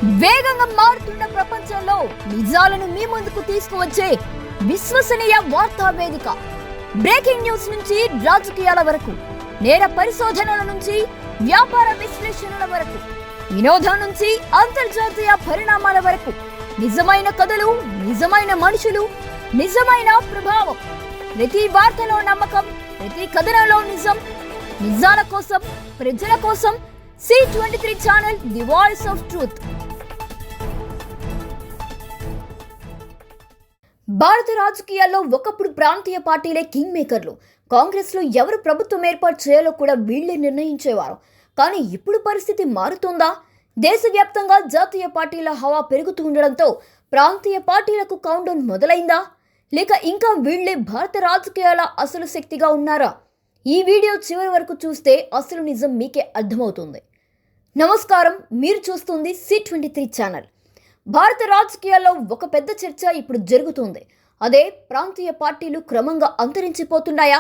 వేగంగా మారుతున్న ప్రపంచంలో నిజాలను మీ ముందుకు తీసుకువచ్చే విశ్వసనీయ వార్తా వేదిక. బ్రేకింగ్ న్యూస్ నుంచి రాజకీయాల వరకు, నేర పరిశోధనల నుంచి వ్యాపార విశ్లేషణల వరకు, వినోదం నుంచి అంతర్జాతీయ పరిణామాల వరకు, నిజమైన కథలు, నిజమైన మనుషులు, నిజమైన ప్రభావం. ప్రతి వార్తలో నమ్మకం, ప్రతి కథనంలో నిజం. నిజాల కోసం, ప్రజల కోసం C23 channel, the voice of truth. భారత రాజకీయాల్లో ఒకప్పుడు ప్రాంతీయ పార్టీలే కింగ్ మేకర్లు. కాంగ్రెస్లో ఎవరు ప్రభుత్వం ఏర్పాటు చేయాలో కూడా వీళ్లే నిర్ణయించేవారు. కానీ ఇప్పుడు పరిస్థితి మారుతుందా? దేశవ్యాప్తంగా జాతీయ పార్టీల హవా పెరుగుతూ ఉండడంతో ప్రాంతీయ పార్టీలకు కౌంటౌన్ మొదలైందా? లేక ఇంకా వీళ్లే భారత రాజకీయాల అసలు శక్తిగా ఉన్నారా? ఈ వీడియో చివరి వరకు చూస్తే అసలు నిజం మీకే అర్థమవుతుంది. నమస్కారం, మీరు చూస్తుంది C23 ఛానల్. భారత రాజకీయాల్లో ఒక పెద్ద చర్చ ఇప్పుడు జరుగుతుంది. అదే ప్రాంతీయ పార్టీలు క్రమంగా అంతరించిపోతున్నాయా?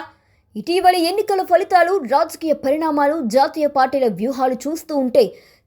ఇటీవలి ఎన్నికల ఫలితాలు, రాజకీయ పరిణామాలు, జాతీయ పార్టీల వ్యూహాలు చూస్తూ ఉంటే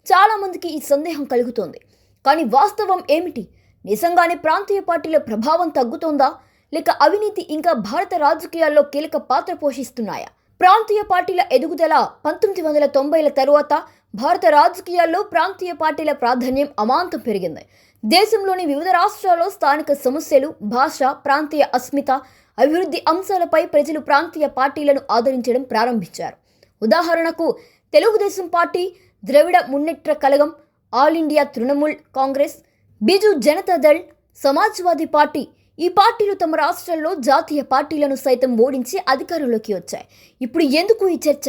చాలా మందికి ఈ సందేహం కలుగుతోంది. కానీ వాస్తవం ఏమిటి? నిజంగానే ప్రాంతీయ పార్టీల ప్రభావం తగ్గుతోందా? లేక అవినీతి ఇంకా భారత రాజకీయాల్లో కీలక పాత్ర పోషిస్తున్నాయా? ప్రాంతీయ పార్టీల ఎదుగుదల 1990ల తరువాత భారత రాజకీయాల్లో ప్రాంతీయ పార్టీల ప్రాధాన్యం అమాంతం పెరిగింది. దేశంలోని వివిధ రాష్ట్రాల్లో స్థానిక సమస్యలు, భాష, ప్రాంతీయ అస్మిత, అభివృద్ధి అంశాలపై ప్రజలు ప్రాంతీయ పార్టీలను ఆదరించడం ప్రారంభించారు. ఉదాహరణకు Telugu Desam party, Dravida Munnetra Kazhagam, all India Trinamool Congress, Biju Janata Dal, Samajwadi party. ఈ పార్టీలు తమ రాష్ట్రాల్లో జాతీయ పార్టీలను సైతం ఓడించి అధికారంలోకి వచ్చాయి. ఇప్పుడు ఎందుకు ఈ చర్చ?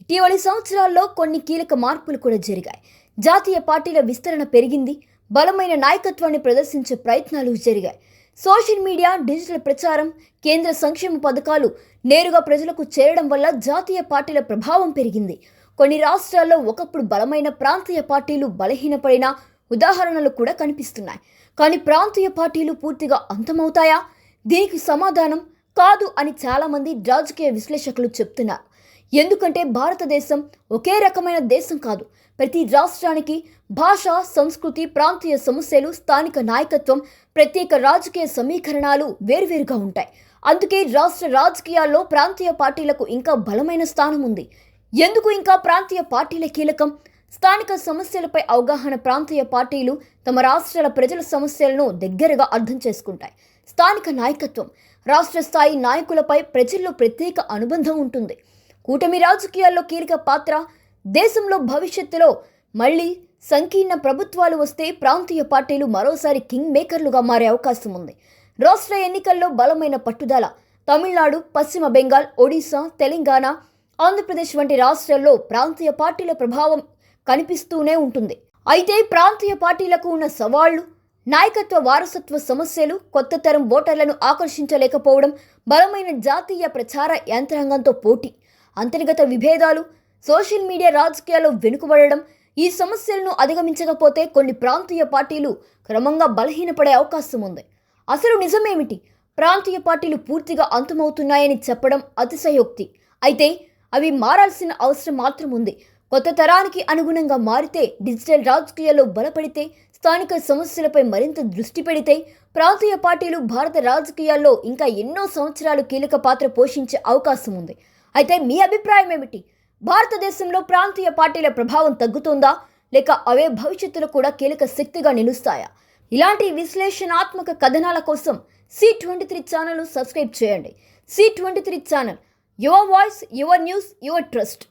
ఇటీవలి సంవత్సరాల్లో కొన్ని కీలక మార్పులు కూడా జరిగాయి. జాతీయ పార్టీల విస్తరణ పెరిగింది. బలమైన నాయకత్వాన్ని ప్రదర్శించే ప్రయత్నాలు జరిగాయి. సోషల్ మీడియా, డిజిటల్ ప్రచారం, కేంద్ర సంక్షేమ పథకాలు నేరుగా ప్రజలకు చేరడం వల్ల జాతీయ పార్టీల ప్రభావం పెరిగింది. కొన్ని రాష్ట్రాల్లో ఒకప్పుడు బలమైన ప్రాంతీయ పార్టీలు బలహీనపడిన ఉదాహరణలు కూడా కనిపిస్తున్నాయి. కానీ ప్రాంతీయ పార్టీలు పూర్తిగా అంతమవుతాయా? దీనికి సమాధానం కాదు అని చాలామంది రాజకీయ విశ్లేషకులు చెప్తున్నారు. ఎందుకంటే భారతదేశం ఒకే రకమైన దేశం కాదు. ప్రతి రాష్ట్రానికి భాష, సంస్కృతి, ప్రాంతీయ సమస్యలు, స్థానిక నాయకత్వం, ప్రత్యేక రాజకీయ సమీకరణాలు వేర్వేరుగా ఉంటాయి. అందుకే రాష్ట్ర రాజకీయాల్లో ప్రాంతీయ పార్టీలకు ఇంకా బలమైన స్థానం ఉంది. ఎందుకు ఇంకా ప్రాంతీయ పార్టీల కీలకం? స్థానిక సమస్యలపై అవగాహన. ప్రాంతీయ పార్టీలు తమ రాష్ట్రాల ప్రజల సమస్యలను దగ్గరగా అర్థం చేసుకుంటాయి. స్థానిక నాయకత్వం, రాష్ట్ర స్థాయి నాయకులపై ప్రజల్లో ప్రత్యేక అనుబంధం ఉంటుంది. కూటమి రాజకీయాల్లో కీలక పాత్ర. దేశంలో భవిష్యత్తులో మళ్లీ సంకీర్ణ ప్రభుత్వాలు వస్తే ప్రాంతీయ పార్టీలు మరోసారి కింగ్ మేకర్లుగా మారే అవకాశం ఉంది. రాష్ట్ర ఎన్నికల్లో బలమైన పట్టుదల. తమిళనాడు, పశ్చిమ బెంగాల్, ఒడిశా, తెలంగాణ, ఆంధ్రప్రదేశ్ వంటి రాష్ట్రాల్లో ప్రాంతీయ పార్టీల ప్రభావం కనిపిస్తూనే ఉంటుంది. అయితే ప్రాంతీయ పార్టీలకు ఉన్న సవాళ్లు, నాయకత్వ వారసత్వ సమస్యలు, కొత్త తరం ఓటర్లను ఆకర్షించలేకపోవడం, బలమైన జాతీయ ప్రచార యంత్రాంగంతో పోటీ, అంతర్గత విభేదాలు, సోషల్ మీడియా రాజకీయాల్లో వెనుకబడడం. ఈ సమస్యలను అధిగమించకపోతే కొన్ని ప్రాంతీయ పార్టీలు క్రమంగా బలహీనపడే అవకాశం ఉంది. అసలు నిజమేమిటి? ప్రాంతీయ పార్టీలు పూర్తిగా అంతమవుతున్నాయని చెప్పడం అతిశయోక్తి. అయితే అవి మారాల్సిన అవసరం మాత్రం ఉంది. కొత్త తరానికి అనుగుణంగా మారితే, డిజిటల్ రాజకీయాల్లో బలపడితే, స్థానిక సమస్యలపై మరింత దృష్టి పెడితే ప్రాంతీయ పార్టీలు భారత రాజకీయాల్లో ఇంకా ఎన్నో సంవత్సరాలు కీలక పాత్ర పోషించే అవకాశం ఉంది. అయితే మీ అభిప్రాయం ఏమిటి? భారతదేశంలో ప్రాంతీయ పార్టీల ప్రభావం తగ్గుతుందా? లేక అవే భవిష్యత్తులో కూడా కీలక శక్తిగా నిలుస్తాయా? ఇలాంటి విశ్లేషణాత్మక కథనాల కోసం C23 ఛానల్ను సబ్స్క్రైబ్ చేయండి. C23 channel, your voice, your news, your trust.